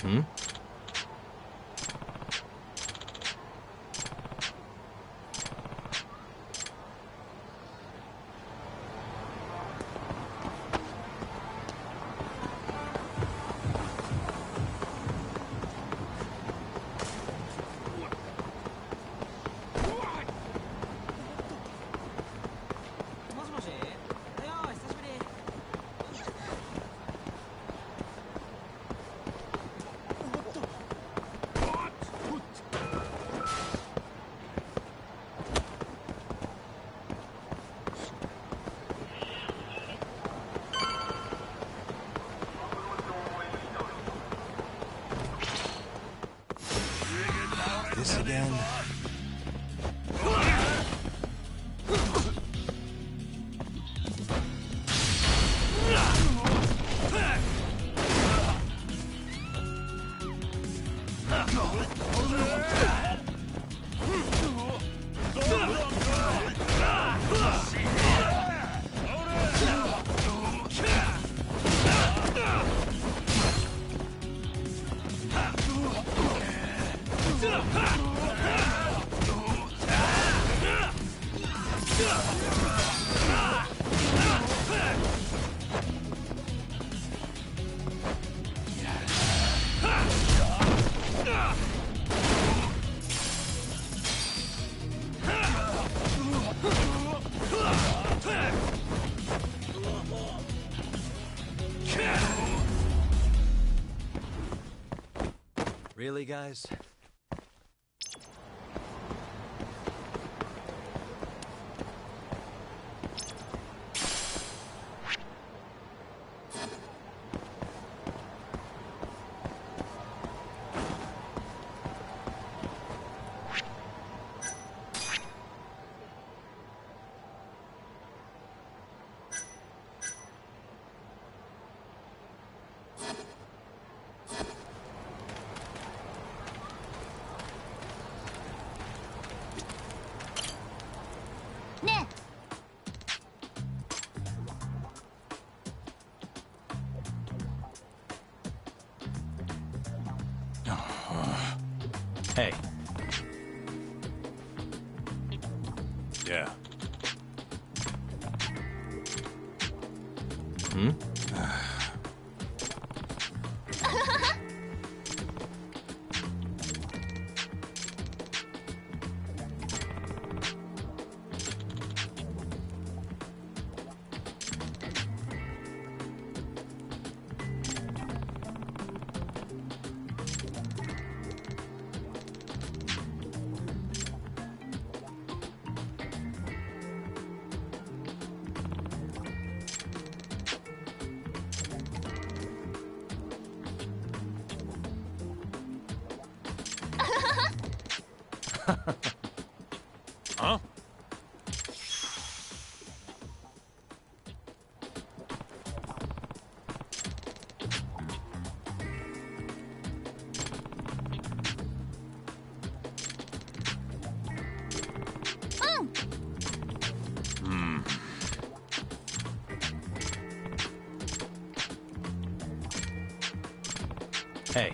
Hmm? This again? Really, guys? Hey. Yeah. Hmm? Huh? Hey.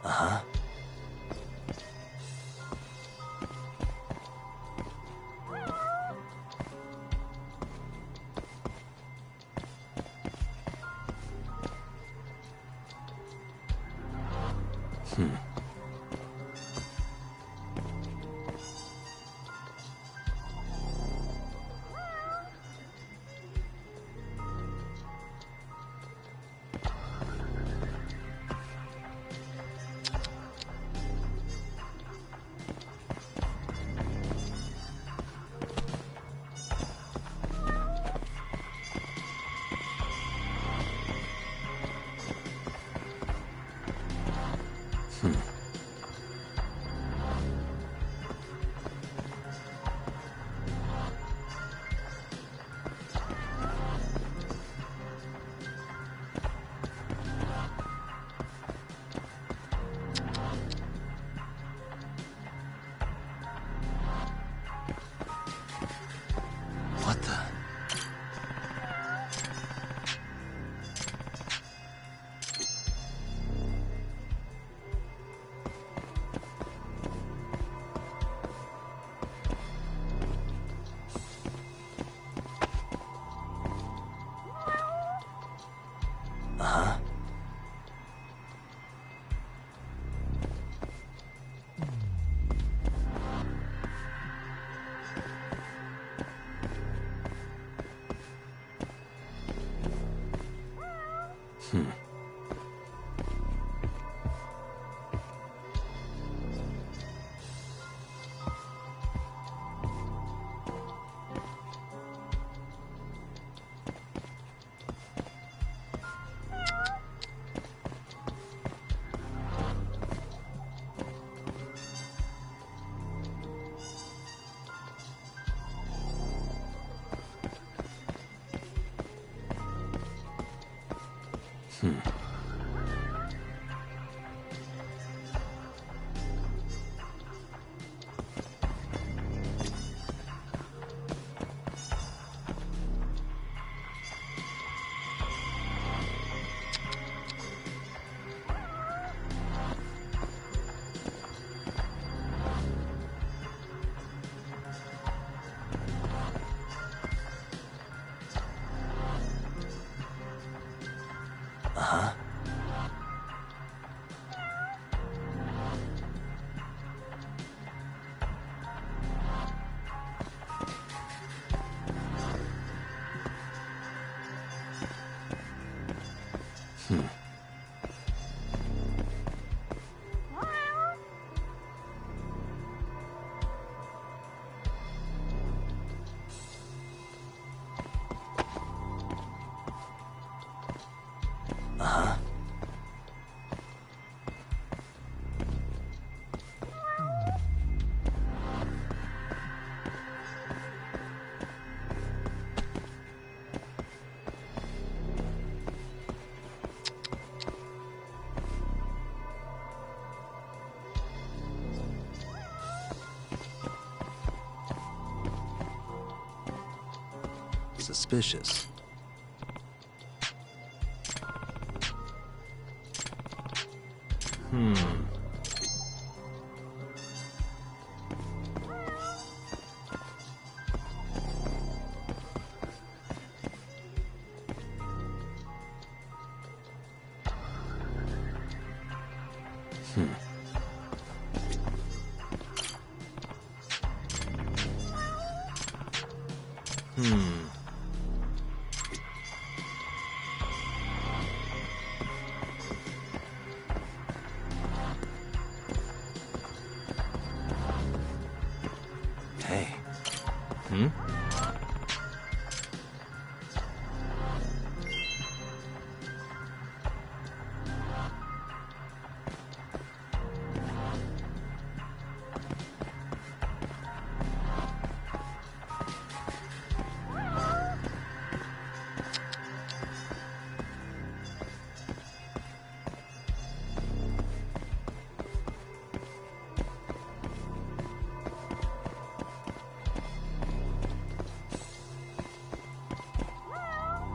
Uh-huh. What the? Uh-huh. Uh-huh. Uh-huh. Suspicious. Hey.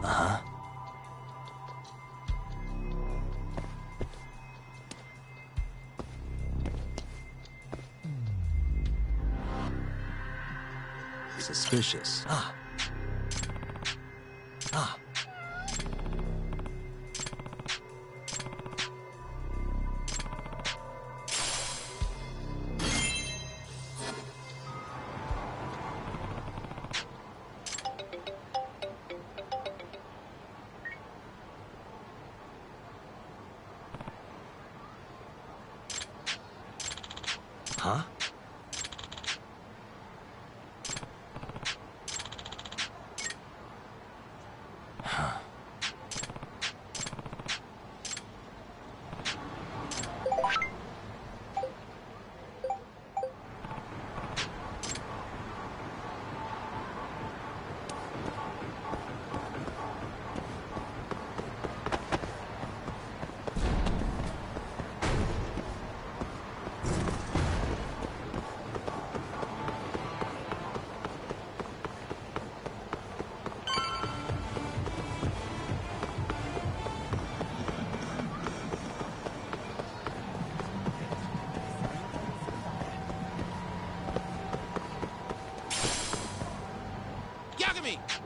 Uh-huh. Suspicious. Ah. Ah. Huh? Jugdement!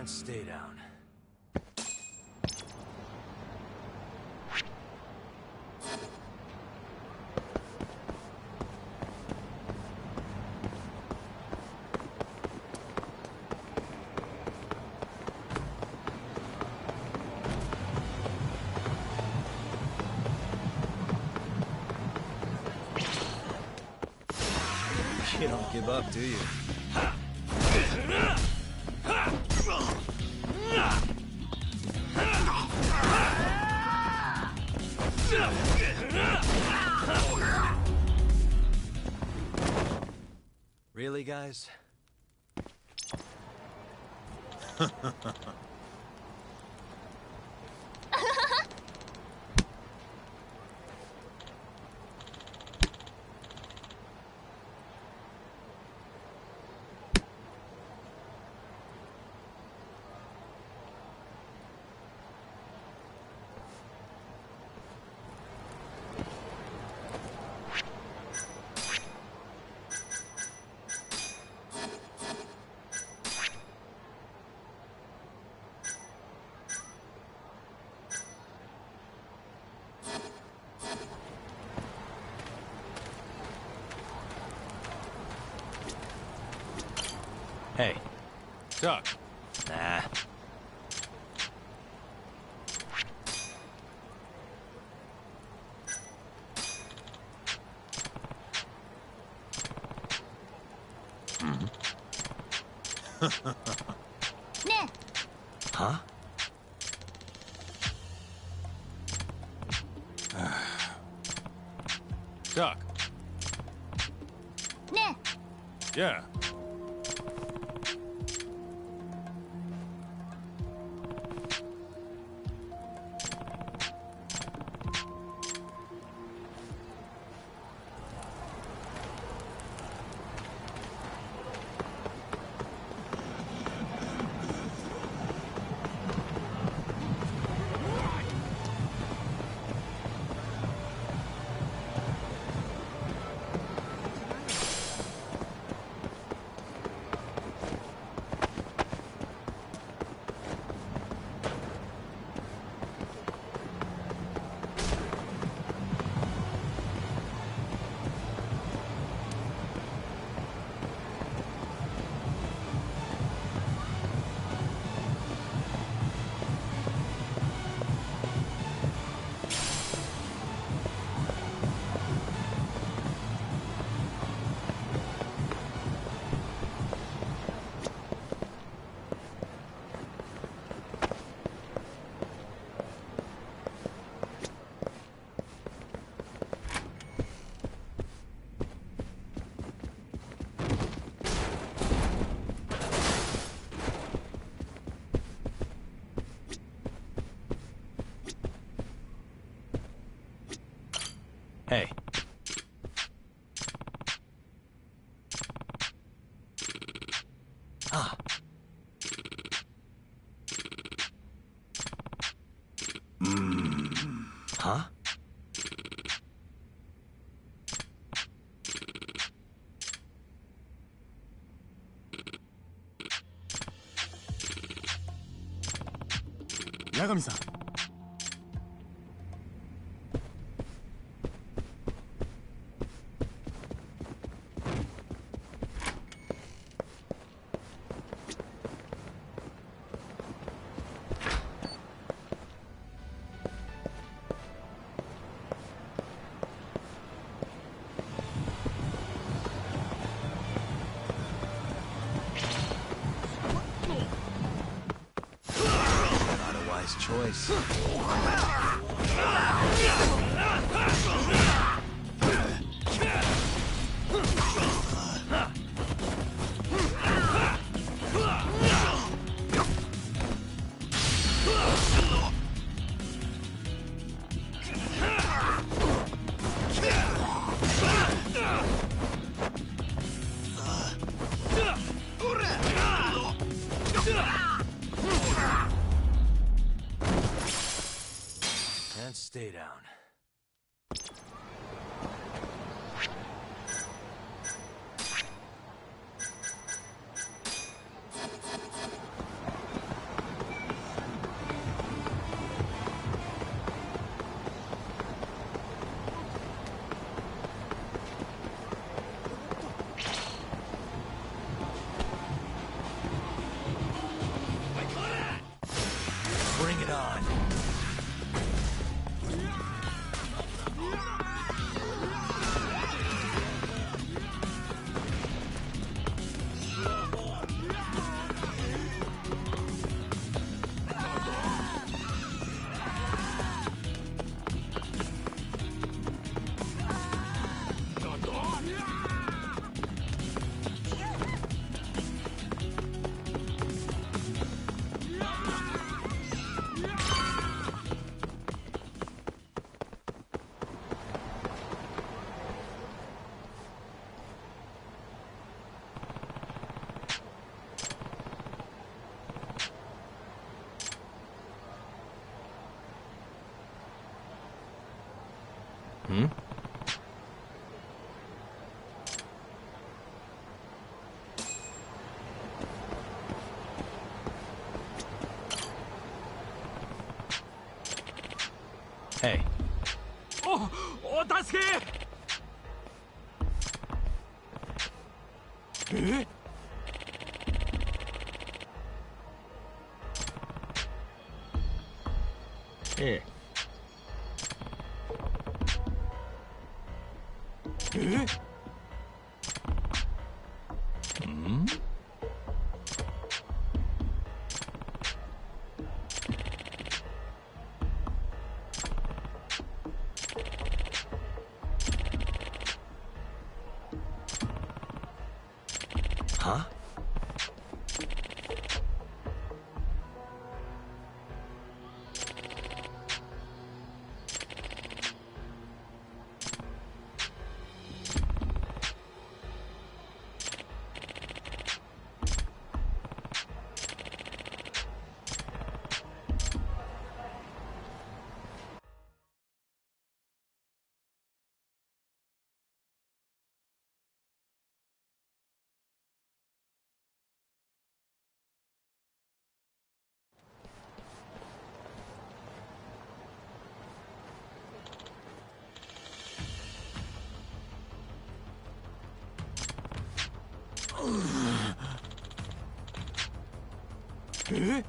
And stay down. You don't give up, do you? guys. Hey. Duck. Nah. Ne? Huh? Duck. Ne? Yeah. Hey. Ah. Huh? Yagami-san. Not a wise choice. And stay down. Bring it on. を助け。え？ええ。え？ん？Huh? Eh?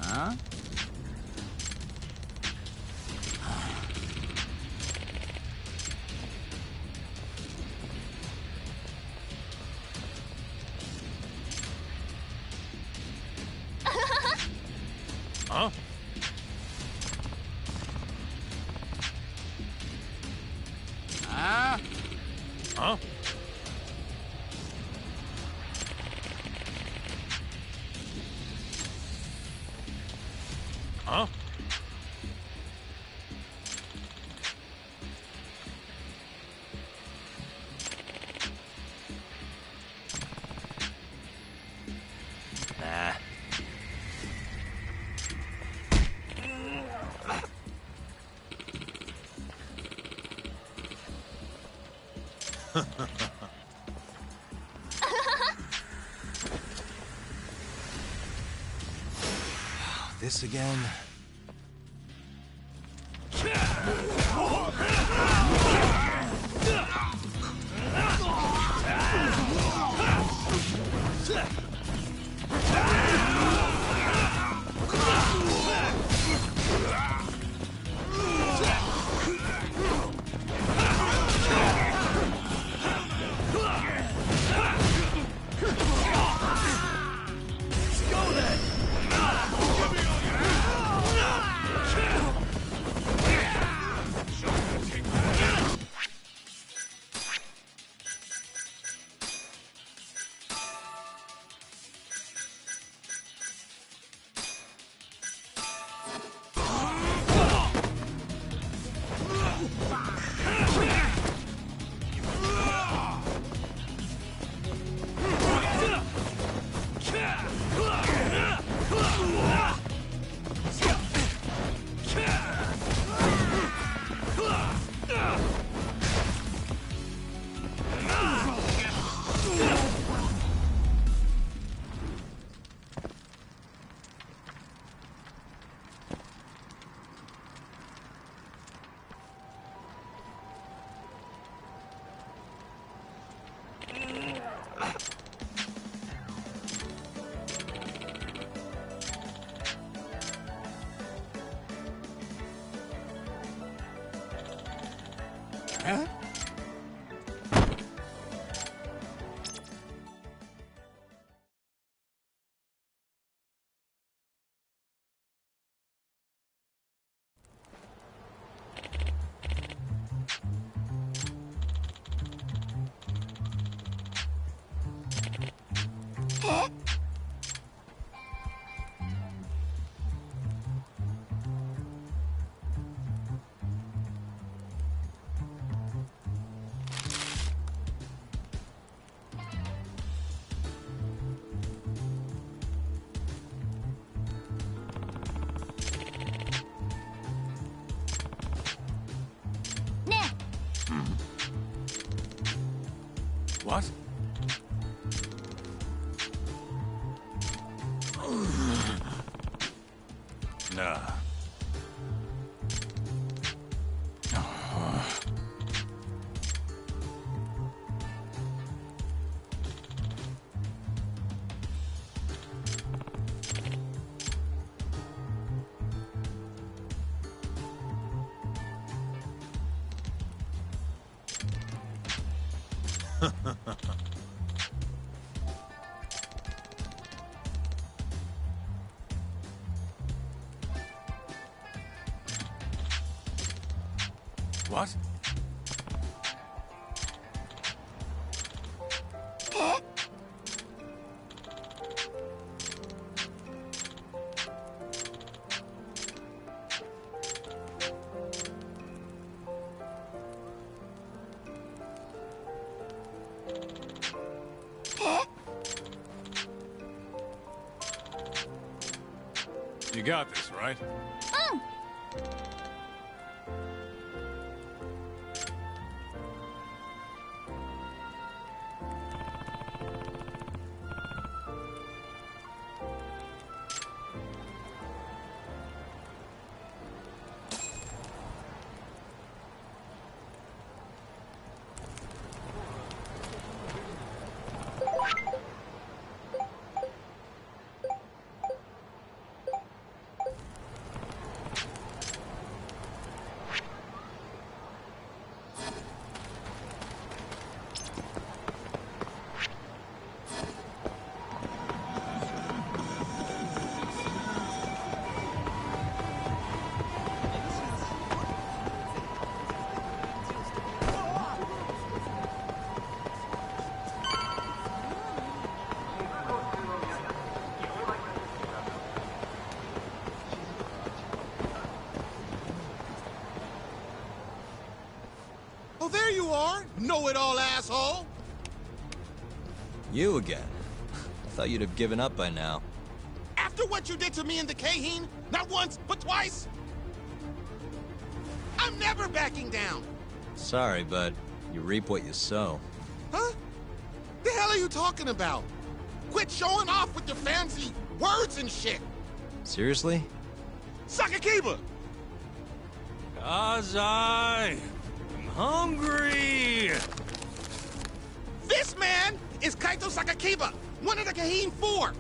Huh? Huh? Ah? Huh? Huh? Nah. This again? Let's go then! Huh? What? Nah. What? You got this, right? Oh, there you are, know-it-all asshole. You again. I thought you'd have given up by now. After what you did to me in the Kaheen, not once, but twice, I'm never backing down. Sorry, but you reap what you sow. Huh? The hell are you talking about? Quit showing off with your fancy words and shit. Seriously? Sakakiba! Kazai! I'm hungry! This man is Kaito Sakakiba, one of the Kaheen 4.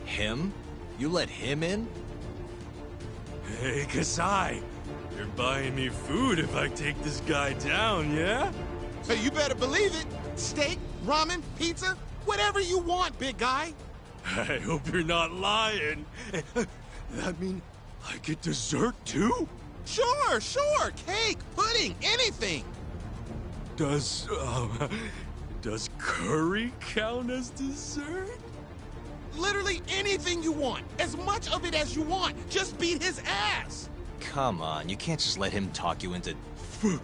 Him? You let him in? Hey, Kasai! You're buying me food if I take this guy down, yeah? So you better believe it. Steak, ramen, pizza, whatever you want, big guy. I hope you're not lying. That mean I get dessert too? Sure, sure. Cake, pudding, anything. Does curry count as dessert? Literally anything you want. As much of it as you want. Just beat his ass. Come on, you can't just let him talk you into... Food!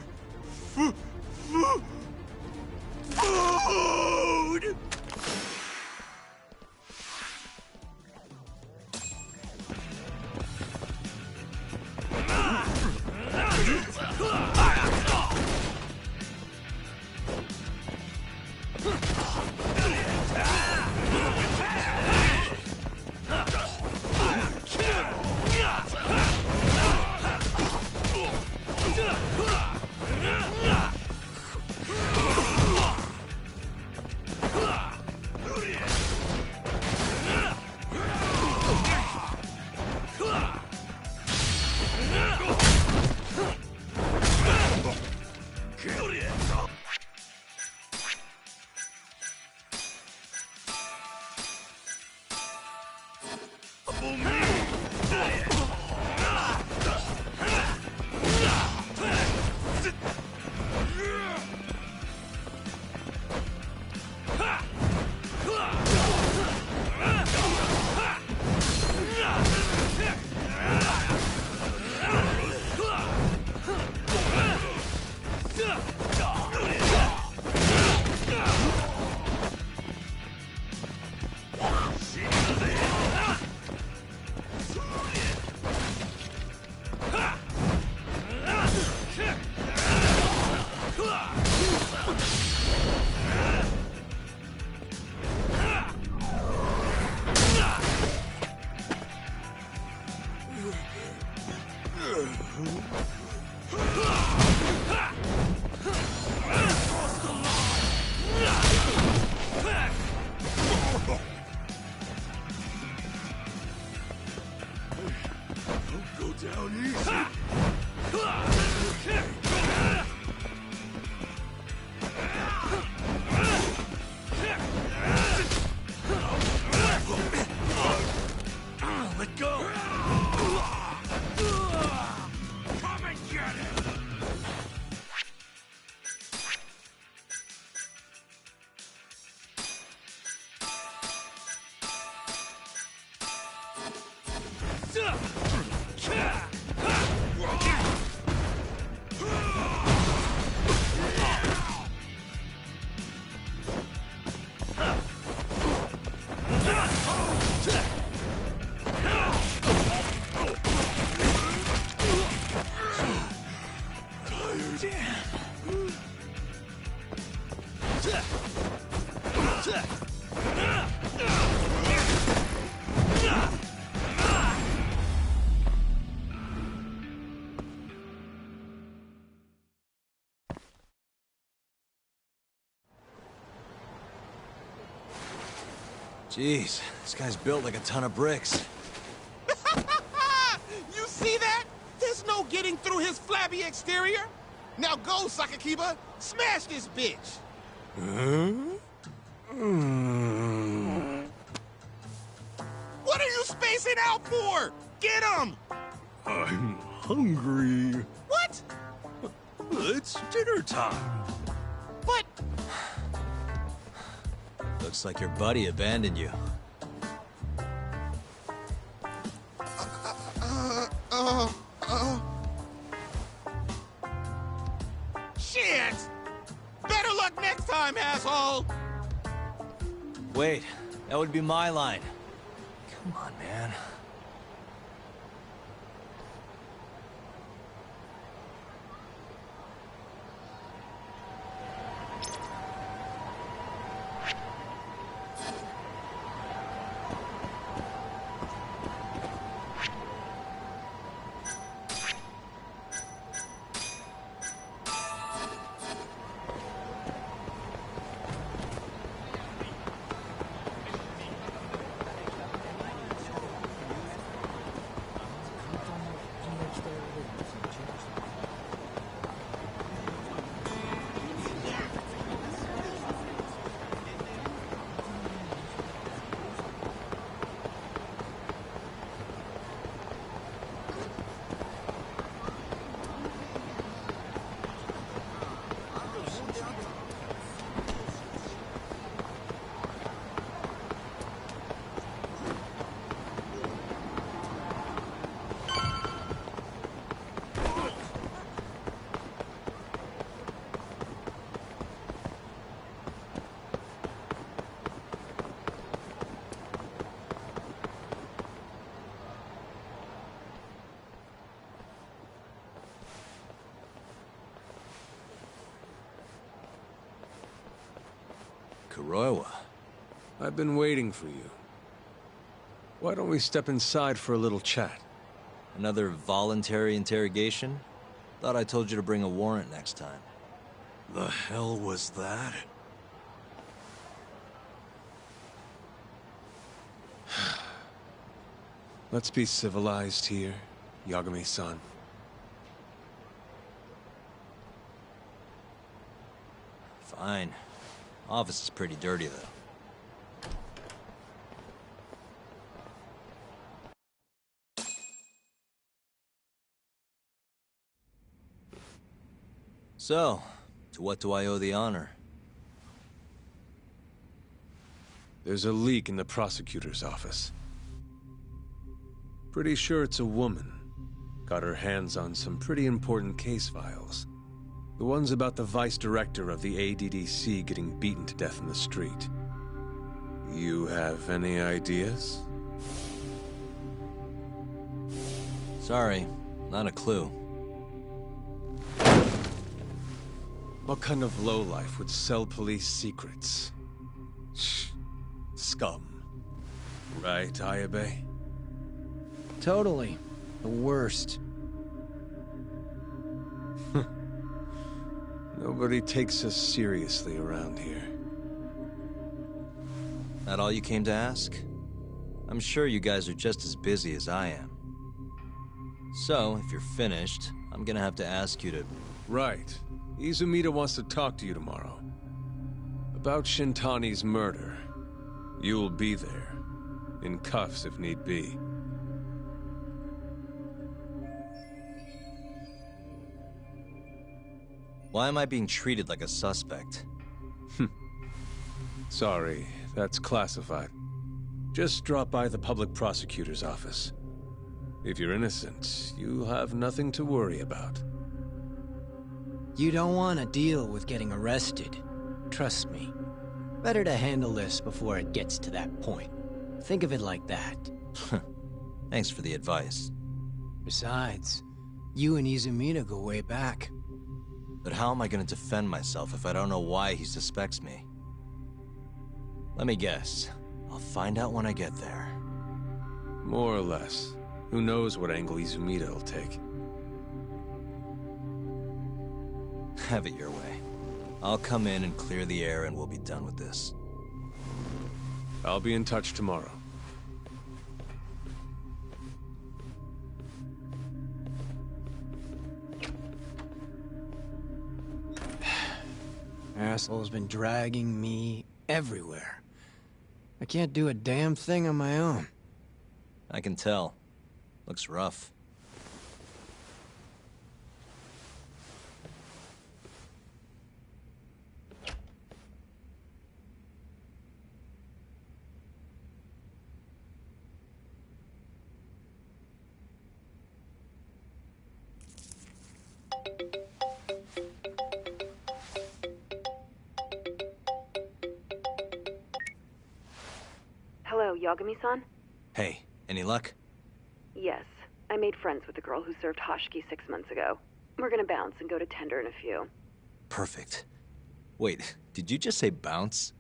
Jeez, this guy's built like a ton of bricks. You see that? There's no getting through his flabby exterior. Now go, Sakakiba. Smash this bitch. What are you spacing out for? Get him! I'm hungry. What? It's dinner time. But... Looks like your buddy abandoned you. Shit! Better luck next time, asshole! Wait, that would be my line. Come on, man. Kuroiwa. I've been waiting for you. Why don't we step inside for a little chat? Another voluntary interrogation? Thought I told you to bring a warrant next time. The hell was that? Let's be civilized here, Yagami-san. Fine. Office is pretty dirty, though. So, to what do I owe the honor? There's a leak in the prosecutor's office. Pretty sure it's a woman. Got her hands on some pretty important case files. The ones about the vice director of the ADDC getting beaten to death in the street. You have any ideas? Sorry, not a clue. What kind of lowlife would sell police secrets? Shh. Scum. Right, Ayabe? Totally. The worst. Nobody takes us seriously around here. That all you came to ask? I'm sure you guys are just as busy as I am. So, if you're finished, I'm gonna have to ask you to... Right. Izumida wants to talk to you tomorrow. About Shintani's murder. You'll be there. In cuffs if need be. Why am I being treated like a suspect? Sorry, that's classified. Just drop by the public prosecutor's office. If you're innocent, you'll have nothing to worry about. You don't want to deal with getting arrested. Trust me. Better to handle this before it gets to that point. Think of it like that. Thanks for the advice. Besides, you and Izumida go way back. But how am I gonna defend myself if I don't know why he suspects me? Let me guess. I'll find out when I get there. More or less. Who knows what angle Izumida will take. Have it your way. I'll come in and clear the air and we'll be done with this. I'll be in touch tomorrow. Asshole's been dragging me everywhere. I can't do a damn thing on my own. I can tell. Looks rough. Hello, Yagami-san? Hey, any luck? Yes. I made friends with the girl who served Hashiki 6 months ago. We're gonna bounce and go to Tender in a few. Perfect. Wait, did you just say bounce?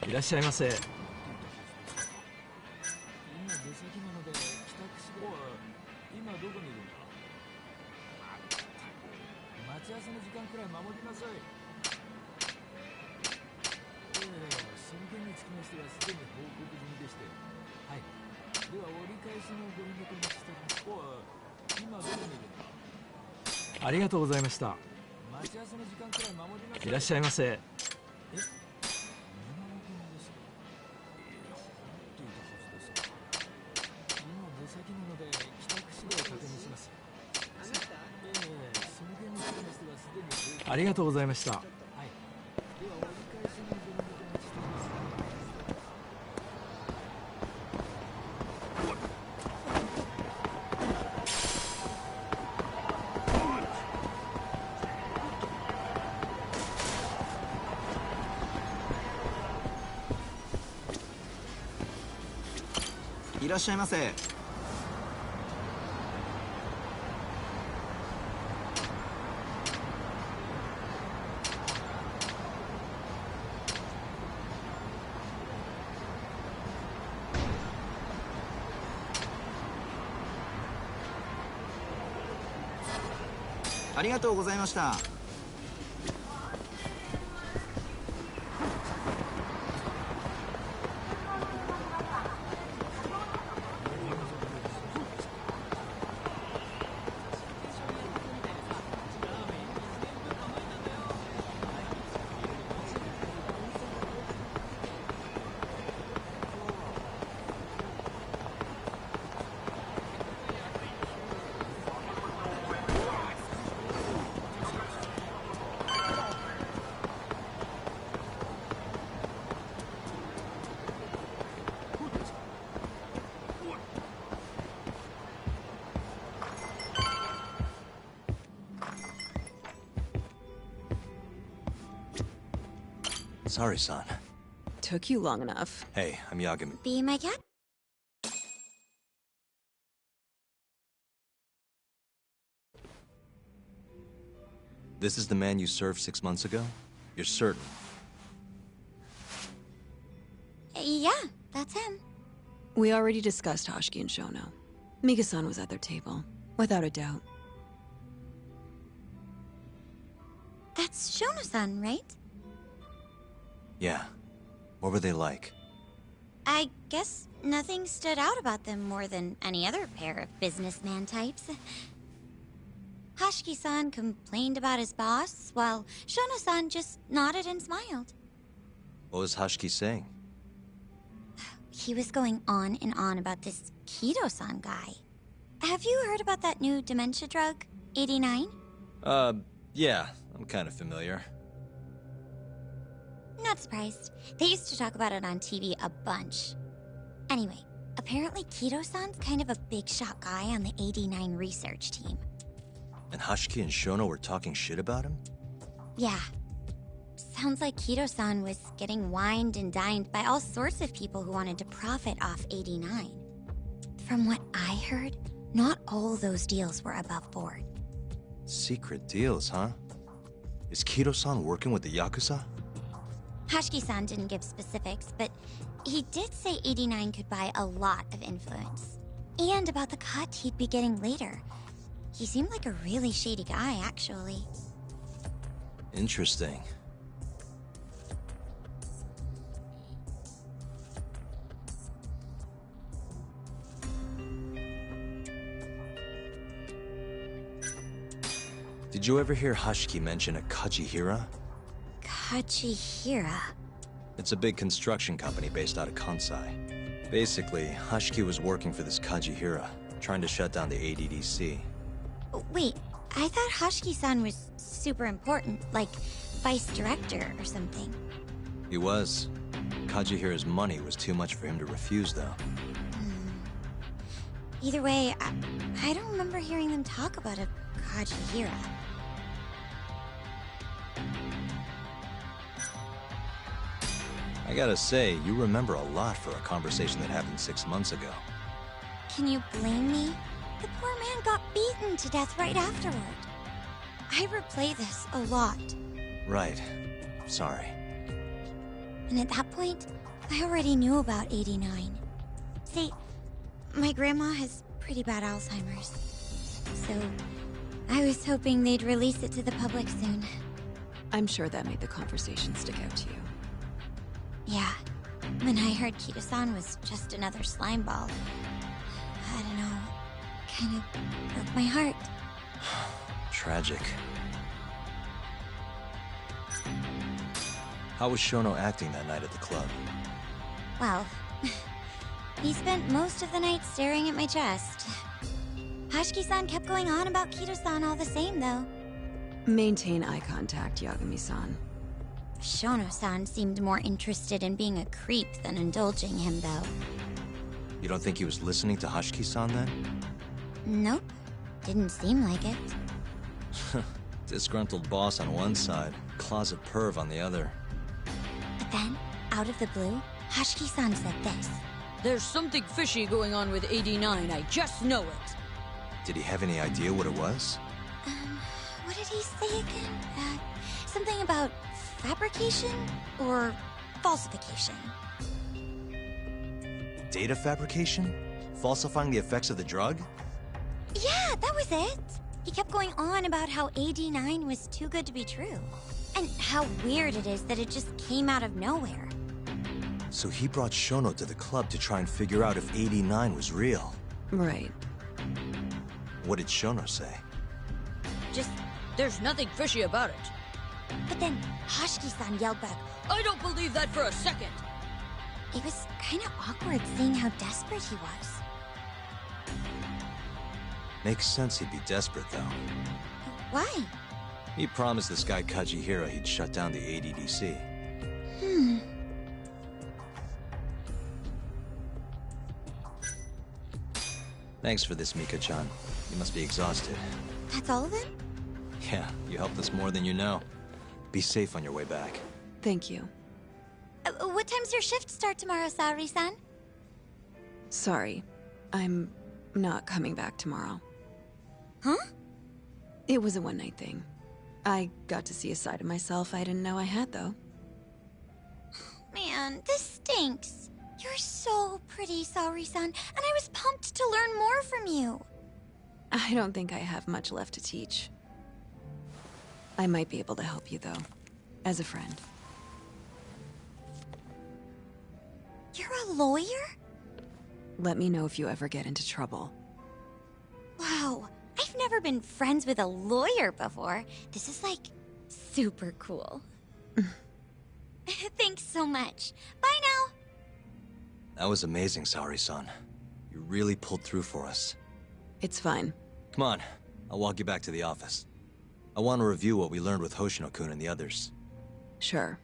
いらっしゃいませ。ありがとうございました。いらっしゃいませ。ありがとうございました。いらっしゃいませ。ありがとうございました。Sorry, son. Took you long enough. Hey, I'm Jugdement. Be my cat? This is the man you served 6 months ago? You're certain? Yeah, that's him. We already discussed Hoshiki and Shono. Mika-san was at their table, without a doubt. That's Shono-san, right? Yeah. What were they like? I guess nothing stood out about them more than any other pair of businessman types. Hoshiki-san complained about his boss, while Shono-san just nodded and smiled. What was Hoshiki saying? He was going on and on about this Kido-san guy. Have you heard about that new dementia drug, 89? Yeah. I'm kind of familiar. Not surprised. They used to talk about it on TV a bunch. Anyway, apparently Kido-san's kind of a big shot guy on the 89 research team. And Hoshiki and Shono were talking shit about him? Yeah. Sounds like Kido-san was getting wined and dined by all sorts of people who wanted to profit off 89. From what I heard, not all those deals were above board. Secret deals, huh? Is Kido-san working with the Yakuza? Hoshiki-san didn't give specifics, but he did say 89 could buy a lot of influence. And about the cut he'd be getting later. He seemed like a really shady guy, actually. Interesting. Did you ever hear Hoshiki mention a Kajihira? Kajihira? It's a big construction company based out of Kansai. Basically, Hoshiki was working for this Kajihira, trying to shut down the ADDC. Wait, I thought Hoshiki-san was super important, like vice director or something. He was. Kajihira's money was too much for him to refuse, though. Either way, I don't remember hearing them talk about a Kajihira. I gotta say, you remember a lot for a conversation that happened 6 months ago. Can you blame me? The poor man got beaten to death right afterward. I replay this a lot. Right. Sorry. And at that point, I already knew about 89. See, my grandma has pretty bad Alzheimer's. So, I was hoping they'd release it to the public soon. I'm sure that made the conversation stick out to you. Yeah. When I heard Kido-san was just another slimeball, I don't know, kind of broke my heart. Tragic. How was Shono acting that night at the club? Well, he spent most of the night staring at my chest. Hashiki-san kept going on about Kito-san all the same, though. Maintain eye contact, Yagami-san. Shono-san seemed more interested in being a creep than indulging him, though. You don't think he was listening to Hashiki-san then? Nope. Didn't seem like it. Disgruntled boss on one side, closet perv on the other. But then, out of the blue, Hashiki-san said this. There's something fishy going on with 89, I just know it. Did he have any idea what it was? What did he say again? Something about fabrication or falsification? Data fabrication? Falsifying the effects of the drug? Yeah, that was it. He kept going on about how AD9 was too good to be true. And how weird it is that it just came out of nowhere. So he brought Shono to the club to try and figure out if 89 was real. Right. What did Shono say? Just, there's nothing fishy about it. But then Hashiki-san yelled back, I don't believe that for a second. It was kind of awkward seeing how desperate he was. Makes sense he'd be desperate, though. Why? He promised this guy Kajihira he'd shut down the ADDC. Thanks for this, Mika-chan. You must be exhausted. That's all of it? Yeah, you helped us more than you know. Be safe on your way back. Thank you. What time's your shift start tomorrow, Saori-san? Sorry. I'm not coming back tomorrow. Huh? It was a one-night thing. I got to see a side of myself I didn't know I had, though. Man, this stinks. You're so pretty, Saori-san, and I was pumped to learn more from you. I don't think I have much left to teach. I might be able to help you, though. As a friend. You're a lawyer? Let me know if you ever get into trouble. Wow, I've never been friends with a lawyer before. This is, like, super cool. Thanks so much. Bye now. That was amazing, Saori-san. You really pulled through for us. It's fine. Come on, I'll walk you back to the office. I want to review what we learned with Hoshino-kun and the others. Sure.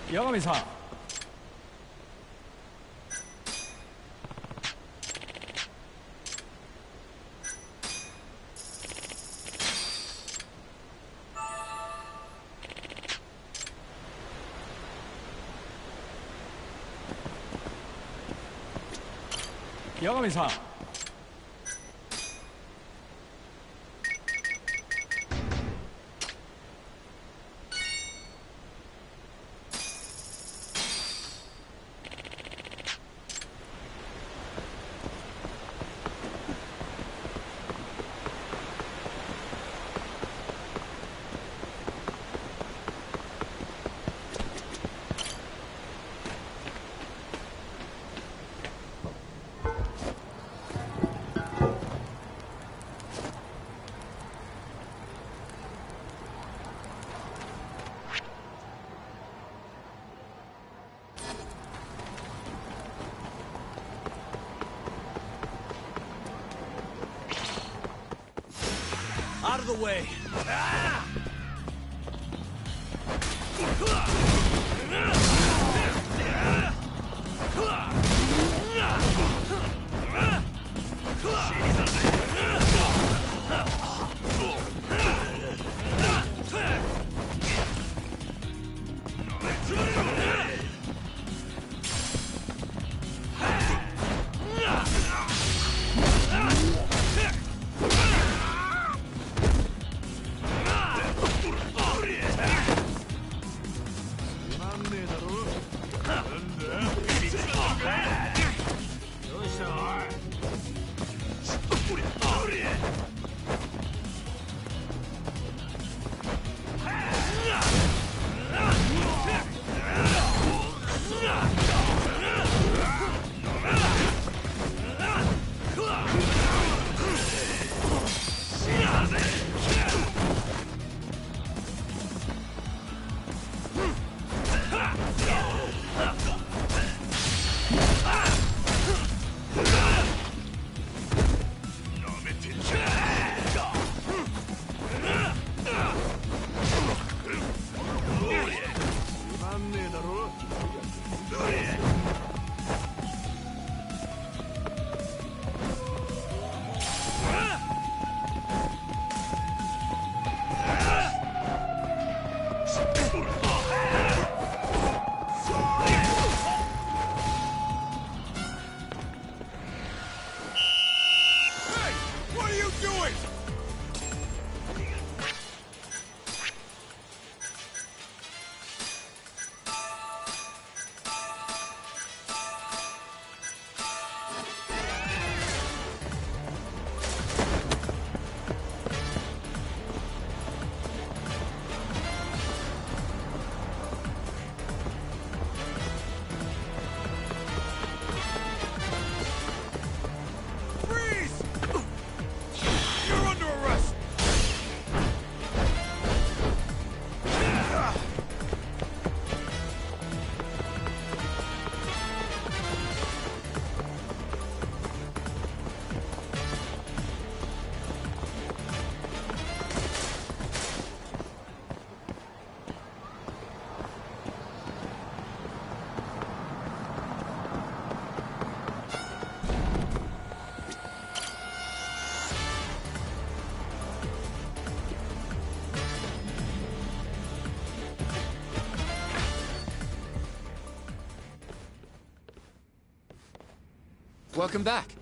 Yagami-san. 영암이さん Out of the way. Welcome back.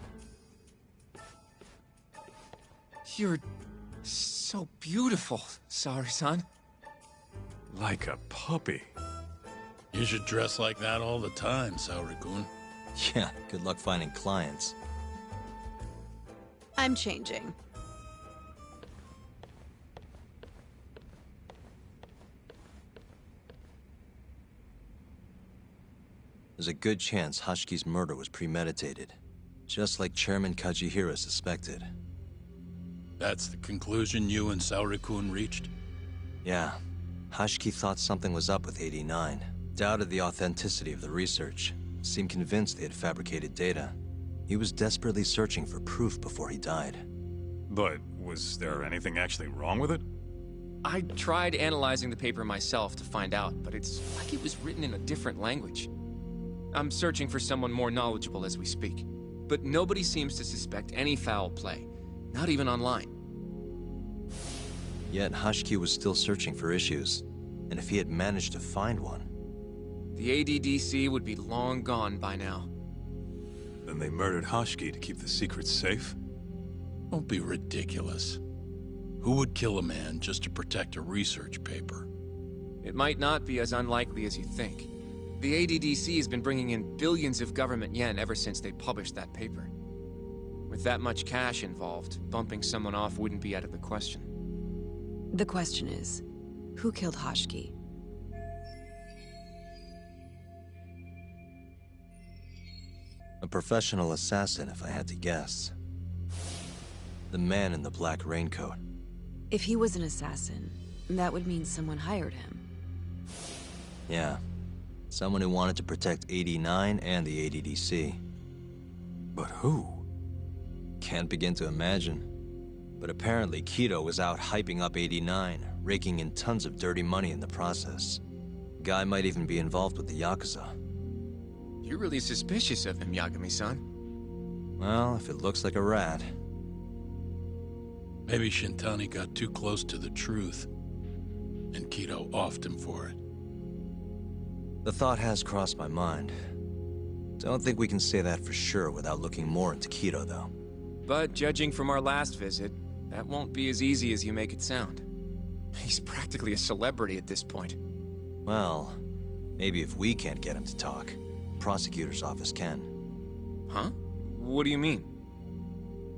You're so beautiful, Saori-san. Like a puppy. You should dress like that all the time, Saori-kun. Yeah, good luck finding clients. I'm changing. There's a good chance Hashiki's murder was premeditated, just like Chairman Kajihira suspected. That's the conclusion you and Saori-kun reached? Yeah. Hashiki thought something was up with 89, doubted the authenticity of the research, seemed convinced they had fabricated data. He was desperately searching for proof before he died. But was there anything actually wrong with it? I tried analyzing the paper myself to find out, but it's like it was written in a different language. I'm searching for someone more knowledgeable as we speak, but nobody seems to suspect any foul play, not even online. Yet Hashiki was still searching for issues, and if he had managed to find one... The ADDC would be long gone by now. Then they murdered Hoshki to keep the secret safe? Don't be ridiculous. Who would kill a man just to protect a research paper? It might not be as unlikely as you think. The ADDC has been bringing in billions of government yen ever since they published that paper. With that much cash involved, bumping someone off wouldn't be out of the question. The question is, who killed Hoshki? A professional assassin, if I had to guess. The man in the black raincoat. If he was an assassin, that would mean someone hired him. Yeah. Someone who wanted to protect 89 and the ADDC. But who? Can't begin to imagine. But apparently Kido was out hyping up 89, raking in tons of dirty money in the process. Guy might even be involved with the Yakuza. You're really suspicious of him, Yagami-san. Well, if it looks like a rat. Maybe Shintani got too close to the truth, and Kido offed him for it. The thought has crossed my mind. Don't think we can say that for sure without looking more into Kido, though. But judging from our last visit, that won't be as easy as you make it sound. He's practically a celebrity at this point. Well, maybe if we can't get him to talk, the prosecutor's office can. Huh? What do you mean?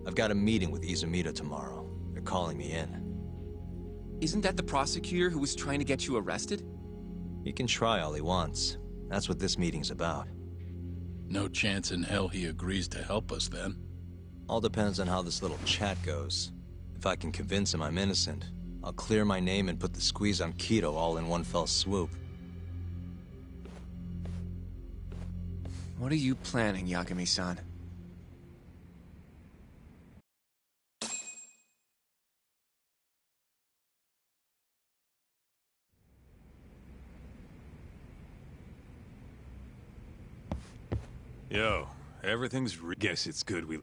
I've got a meeting with Izumida tomorrow. They're calling me in. Isn't that the prosecutor who was trying to get you arrested? He can try all he wants. That's what this meeting's about. No chance in hell he agrees to help us then. All depends on how this little chat goes. If I can convince him I'm innocent, I'll clear my name and put the squeeze on Kido all in one fell swoop. What are you planning, Yagami-san? Yo, everything's guess it's good we...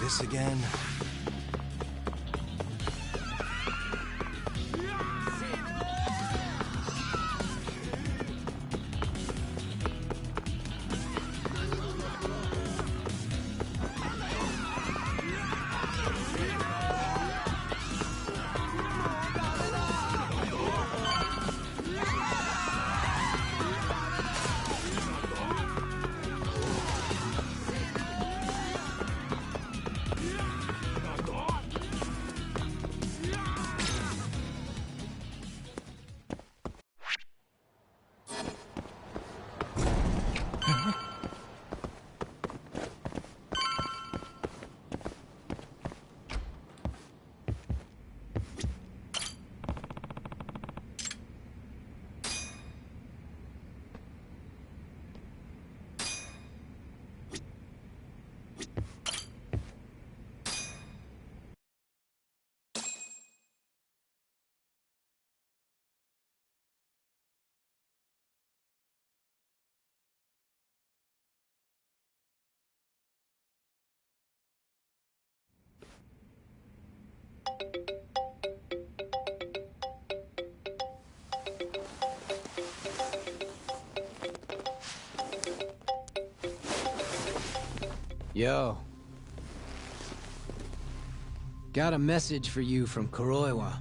This again? Yo. Got a message for you from Kuroiwa.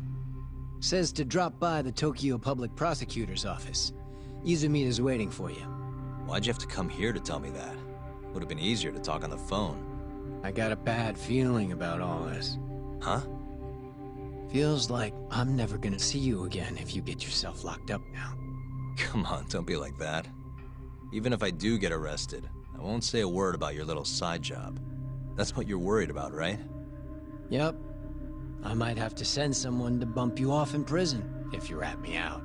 Says to drop by the Tokyo Public Prosecutor's office. Izumida's waiting for you. Why'd you have to come here to tell me that? Would have been easier to talk on the phone. I got a bad feeling about all this. Huh? Feels like I'm never gonna see you again if you get yourself locked up now. Come on, don't be like that. Even if I do get arrested, I won't say a word about your little side job. That's what you're worried about, right? Yep. I might have to send someone to bump you off in prison. if you rat me out.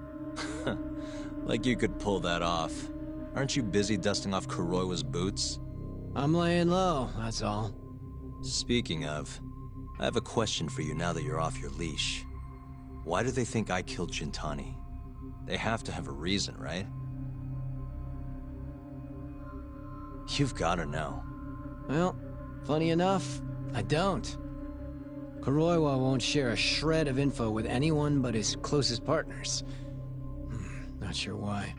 Like you could pull that off. Aren't you busy dusting off Kuroiwa's boots? I'm laying low, that's all. Speaking of, I have a question for you now that you're off your leash. Why do they think I killed Shintani? They have to have a reason, right? You've gotta know. Well, funny enough, I don't. Kuroiwa won't share a shred of info with anyone but his closest partners. Not sure why.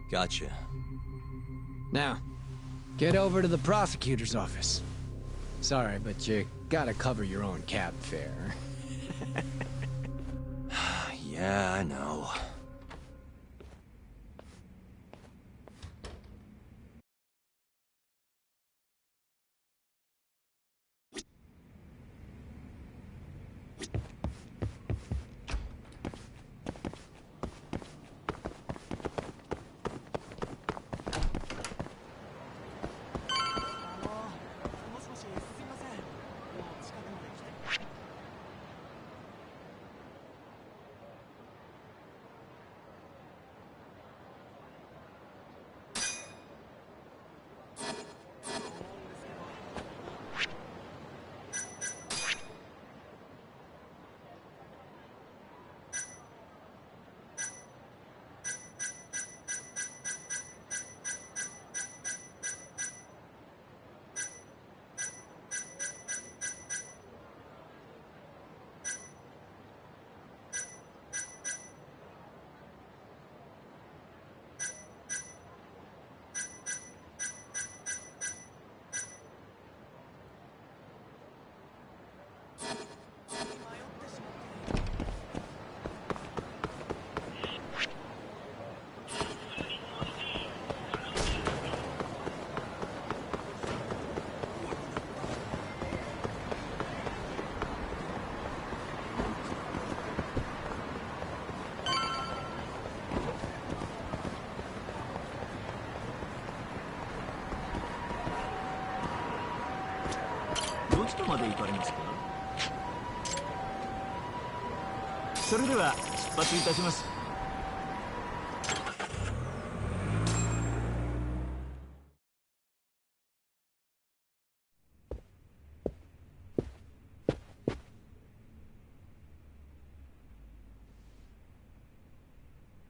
Gotcha. Now, get over to the prosecutor's office. Sorry, but you gotta cover your own cab fare. Yeah, I know.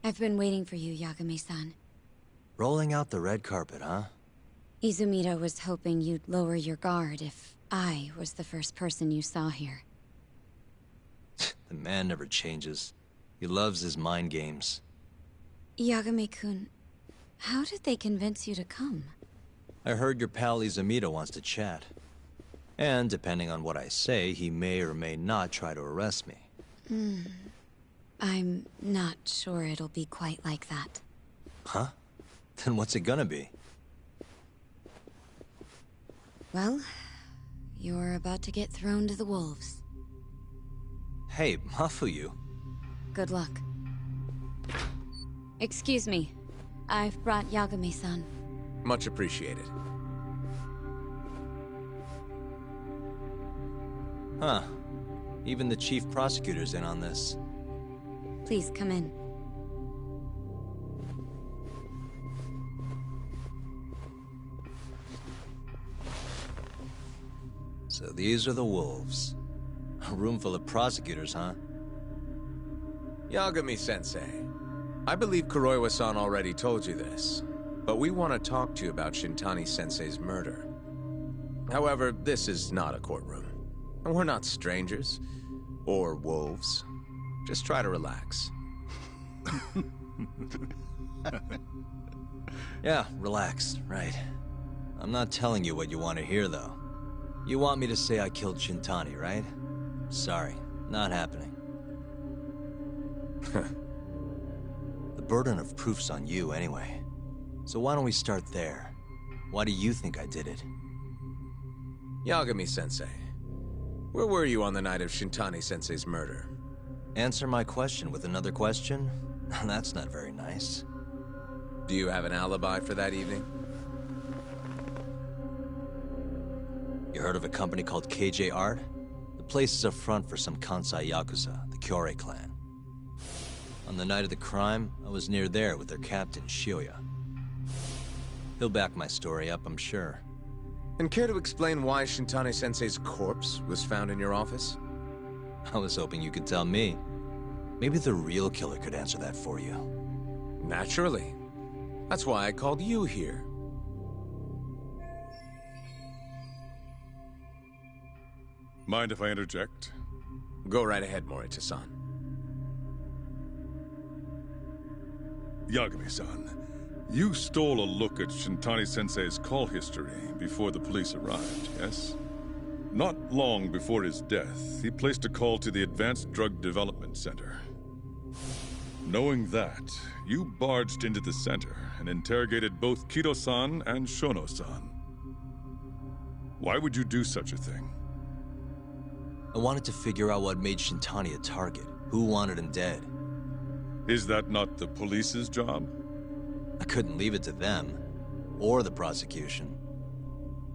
I've been waiting for you, Yagami-san. Rolling out the red carpet, huh? Izumida was hoping you'd lower your guard if I was the first person you saw here. The man never changes. He loves his mind games. Yagami-kun, how did they convince you to come? I heard your pal Izumida wants to chat. And depending on what I say, he may or may not try to arrest me. I'm not sure it'll be quite like that. Huh? Then what's it gonna be? Well, you're about to get thrown to the wolves. Hey, Mafuyu. Good luck. Excuse me. I've brought Yagami-san. Much appreciated. Huh. Even the chief prosecutor's in on this. Please come in. So these are the wolves. A room full of prosecutors, huh? Yagami-sensei, I believe Kuroiwa-san already told you this, but we want to talk to you about Shintani-sensei's murder. However, this is not a courtroom. And we're not strangers. Or wolves. Just try to relax. Yeah, relax, right. I'm not telling you what you want to hear, though. You want me to say I killed Shintani, right? Sorry, not happening. The burden of proof's on you, anyway. So why don't we start there? Why do you think I did it? Yagami-sensei, where were you on the night of Shintani-sensei's murder? Answer my question with another question? That's not very nice. Do you have an alibi for that evening? You heard of a company called KJ Art? The place is a front for some Kansai Yakuza, the Kyorei clan. On the night of the crime, I was near there with their captain, Shioya. He'll back my story up, I'm sure. And care to explain why Shintani-sensei's corpse was found in your office? I was hoping you could tell me. Maybe the real killer could answer that for you. Naturally. That's why I called you here. Mind if I interject? Go right ahead, Morita-san. Yagami-san, you stole a look at Shintani-sensei's call history before the police arrived, yes? Not long before his death, he placed a call to the Advanced Drug Development Center. Knowing that, you barged into the center and interrogated both Kido-san and Shono-san. Why would you do such a thing? I wanted to figure out what made Shintani a target. Who wanted him dead? Is that not the police's job? I couldn't leave it to them. Or the prosecution.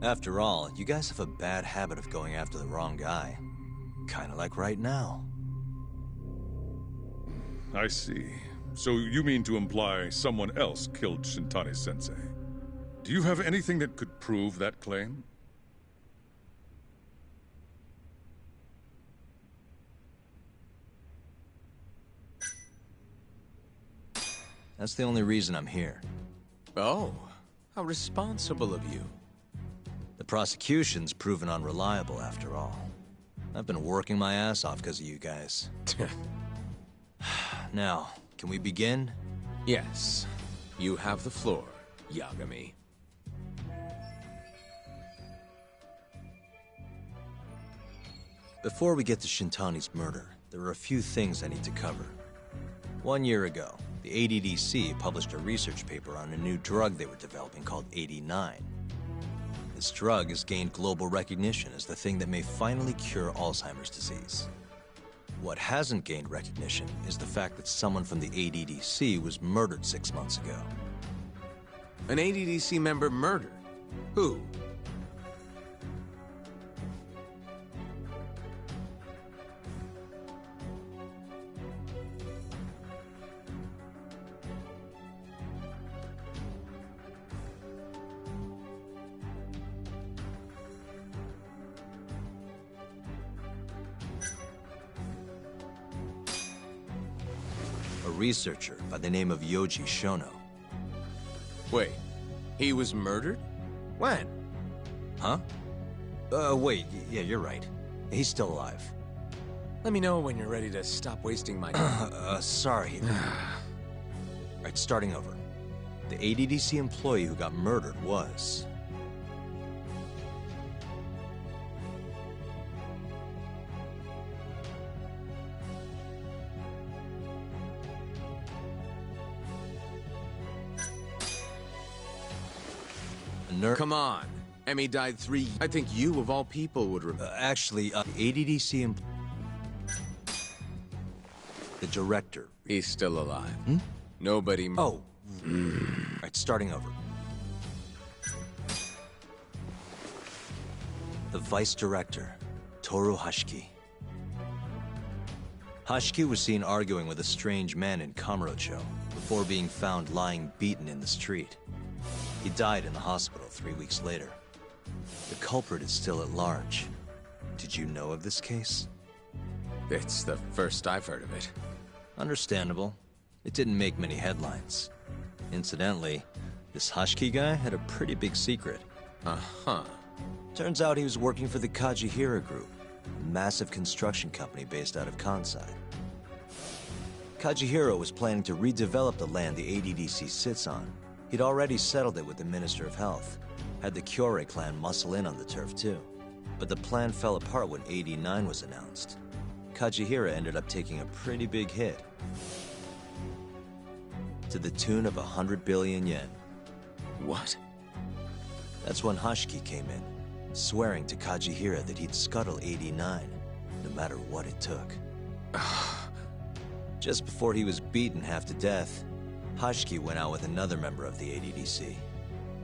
After all, you guys have a bad habit of going after the wrong guy. Kinda like right now. I see. So you mean to imply someone else killed Shintani-sensei? Do you have anything that could prove that claim? That's the only reason I'm here. Oh, how responsible of you. The prosecution's proven unreliable, after all. I've been working my ass off because of you guys. Now, can we begin? Yes. You have the floor, Yagami. Before we get to Shintani's murder, there are a few things I need to cover. 1 year ago, the ADDC published a research paper on a new drug they were developing called 89. This drug has gained global recognition as the thing that may finally cure Alzheimer's disease. What hasn't gained recognition is the fact that someone from the ADDC was murdered 6 months ago. An ADDC member murdered? Who? A researcher by the name of Yoji Shono. Wait, he was murdered? When? Huh? Wait, yeah, you're right. He's still alive. Let me know when you're ready to stop wasting my time. Sorry. Right, starting over. The ADDC employee who got murdered was... Come on. Emmy died 3... I think you, of all people, would actually, the ADDC the director. He's still alive. Hmm? Nobody... Oh. Right, starting over. The vice director, Toru Hashiki. Hashiki was seen arguing with a strange man in Kamurocho before being found lying beaten in the street. He died in the hospital 3 weeks later. The culprit is still at large. Did you know of this case? It's the first I've heard of it. Understandable. It didn't make many headlines. Incidentally, this Hashiki guy had a pretty big secret. Uh-huh. Turns out he was working for the Kajihira Group, a massive construction company based out of Kansai. Kajihira was planning to redevelop the land the ADDC sits on. He'd already settled it with the Minister of Health, had the Kyorei clan muscle in on the turf too. But the plan fell apart when 89 was announced. Kajihira ended up taking a pretty big hit. To the tune of 100 billion yen. What? That's when Hashiki came in, swearing to Kajihira that he'd scuttle 89, no matter what it took. Just before he was beaten half to death, Hashiki went out with another member of the ADDC.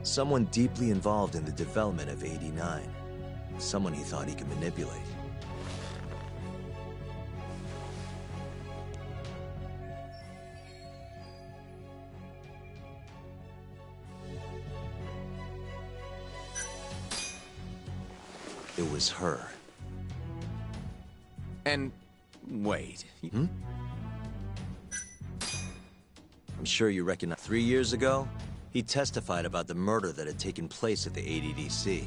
Someone deeply involved in the development of 89. Someone he thought he could manipulate. It was her. And wait. I'm sure you recognize 3 years ago, he testified about the murder that had taken place at the ADDC.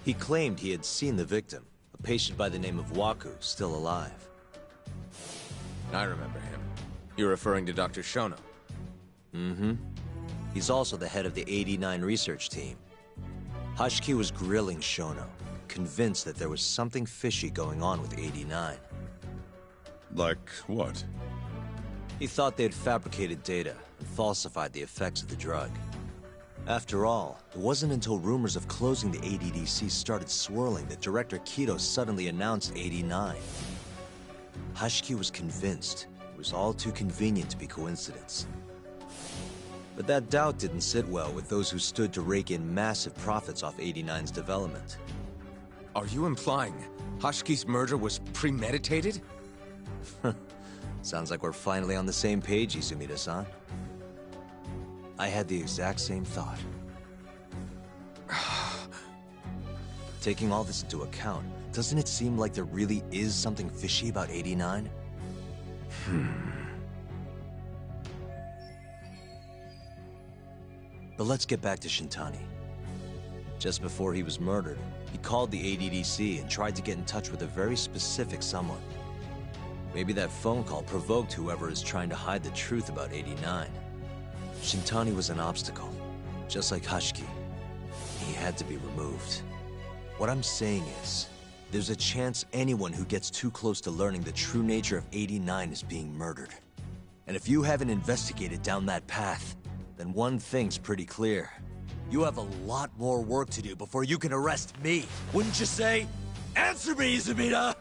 He claimed he had seen the victim, a patient by the name of Waku, still alive. I remember him. You're referring to Dr. Shono? Mm-hmm. He's also the head of the 89 research team. Hashiki was grilling Shono, convinced that there was something fishy going on with 89. Like what? He thought they had fabricated data and falsified the effects of the drug. After all, it wasn't until rumors of closing the ADDC started swirling that Director Kido suddenly announced 89. Hashiki was convinced it was all too convenient to be coincidence. But that doubt didn't sit well with those who stood to rake in massive profits off 89's development. Are you implying Hashiki's murder was premeditated? Sounds like we're finally on the same page, Izumida-san. I had the exact same thought. Taking all this into account, doesn't it seem like there really is something fishy about 89? But let's get back to Shintani. Just before he was murdered, he called the ADDC and tried to get in touch with a very specific someone. Maybe that phone call provoked whoever is trying to hide the truth about 89. Shintani was an obstacle, just like Hashiki. He had to be removed. What I'm saying is, there's a chance anyone who gets too close to learning the true nature of 89 is being murdered. And if you haven't investigated down that path, then one thing's pretty clear. You have a lot more work to do before you can arrest me. Wouldn't you say? Answer me, Izumida!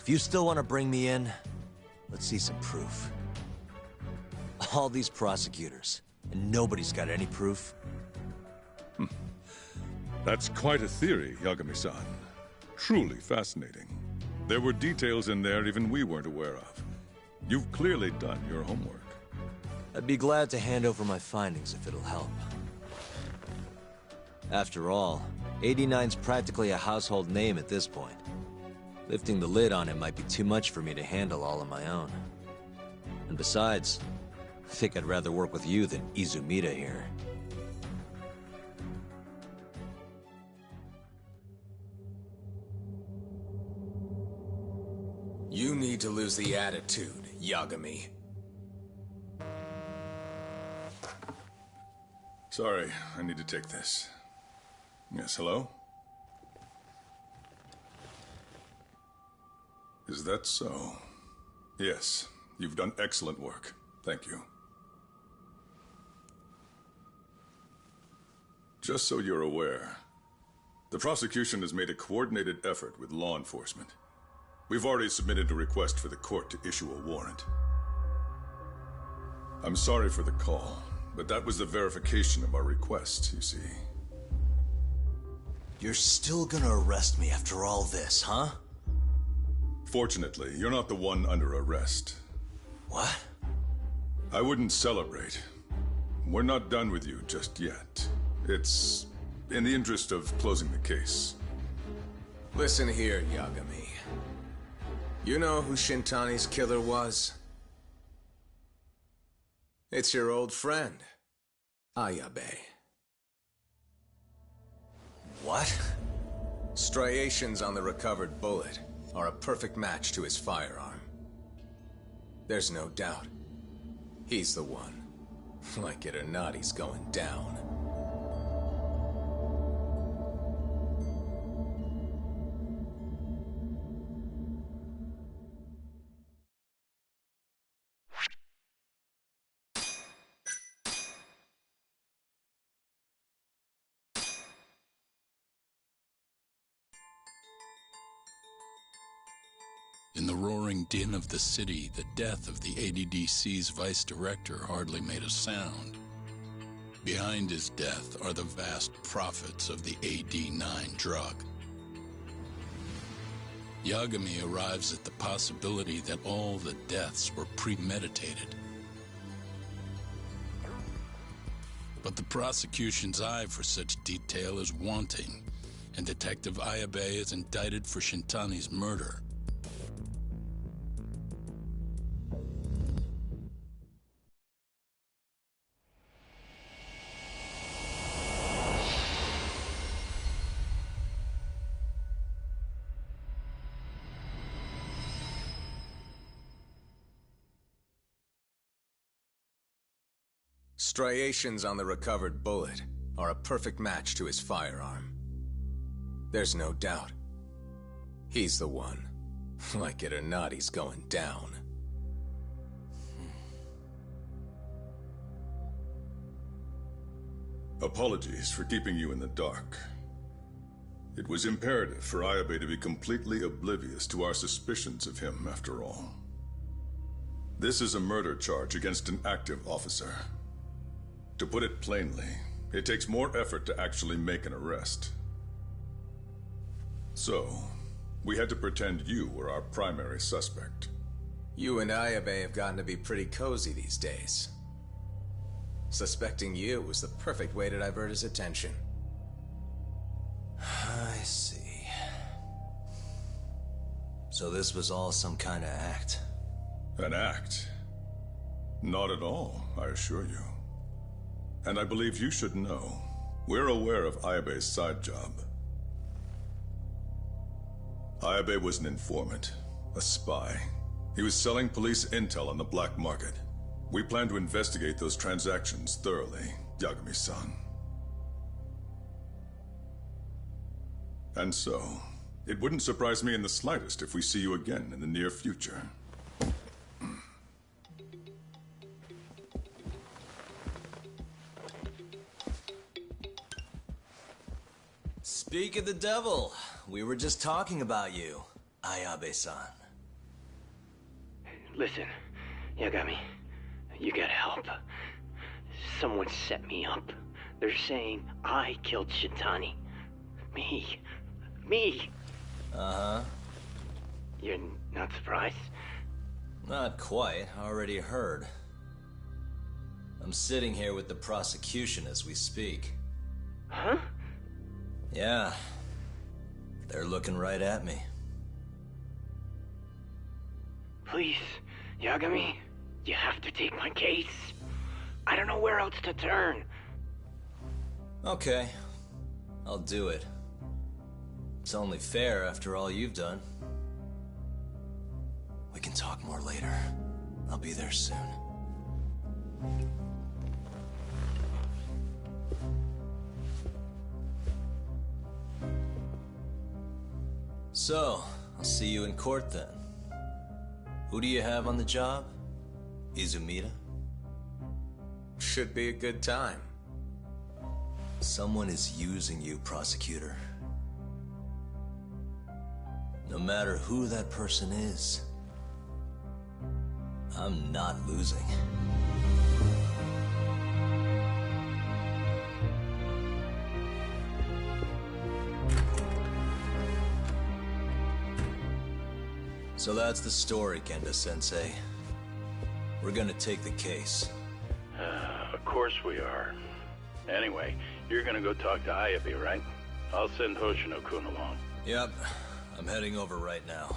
If you still want to bring me in, let's see some proof. All these prosecutors, and nobody's got any proof. That's quite a theory, Yagami-san. Truly fascinating. There were details in there even we weren't aware of. You've clearly done your homework. I'd be glad to hand over my findings if it'll help. After all, 89's practically a household name at this point. Lifting the lid on it might be too much for me to handle all on my own. And besides, I think I'd rather work with you than Izumida here. You need to lose the attitude, Yagami. Sorry, I need to take this. Yes, hello? Is that so? Yes, you've done excellent work. Thank you. Just so you're aware, the prosecution has made a coordinated effort with law enforcement. We've already submitted a request for the court to issue a warrant. I'm sorry for the call, but that was the verification of our request, you see. You're still gonna arrest me after all this, huh? Fortunately, you're not the one under arrest. What? I wouldn't celebrate. We're not done with you just yet. It's in the interest of closing the case. Listen here, Yagami. You know who Shintani's killer was? It's your old friend, Ayabe. What? Striations on the recovered bullet are a perfect match to his firearm. There's no doubt. He's the one. Like it or not, he's going down. In the roaring din of the city, the death of the ADDC's vice director hardly made a sound. Behind his death are the vast profits of the AD9 drug. Yagami arrives at the possibility that all the deaths were premeditated. But the prosecution's eye for such detail is wanting, and Detective Ayabe is indicted for Shintani's murder. Striations on the recovered bullet are a perfect match to his firearm. There's no doubt. He's the one. Like it or not, he's going down. Apologies for keeping you in the dark. It was imperative for Ayabe to be completely oblivious to our suspicions of him, after all. This is a murder charge against an active officer. To put it plainly, it takes more effort to actually make an arrest. So, we had to pretend you were our primary suspect. You and Ayabe have gotten to be pretty cozy these days. Suspecting you was the perfect way to divert his attention. I see. So this was all some kind of act? An act? Not at all, I assure you. And I believe you should know, we're aware of Ayabe's side job. Ayabe was an informant, a spy. He was selling police intel on the black market. We plan to investigate those transactions thoroughly, Yagami-san. And so, it wouldn't surprise me in the slightest if we see you again in the near future. Speak of the devil, we were just talking about you, Ayabe-san. Listen, Yagami, you gotta help. Someone set me up. They're saying I killed Shintani. Me. Uh-huh. You're not surprised? Not quite, already heard. I'm sitting here with the prosecution as we speak. Huh? Yeah. They're looking right at me. Please, Yagami, you have to take my case. I don't know where else to turn. Okay. I'll do it. It's only fair after all you've done. We can talk more later. I'll be there soon. So, I'll see you in court then. Who do you have on the job? Izumida? Should be a good time. Someone is using you, prosecutor. No matter who that person is, I'm not losing. So that's the story, Kenda-sensei. We're gonna take the case. Of course we are. Anyway, you're gonna go talk to Ayabe, right? I'll send Hoshino-kun along. Yep. I'm heading over right now.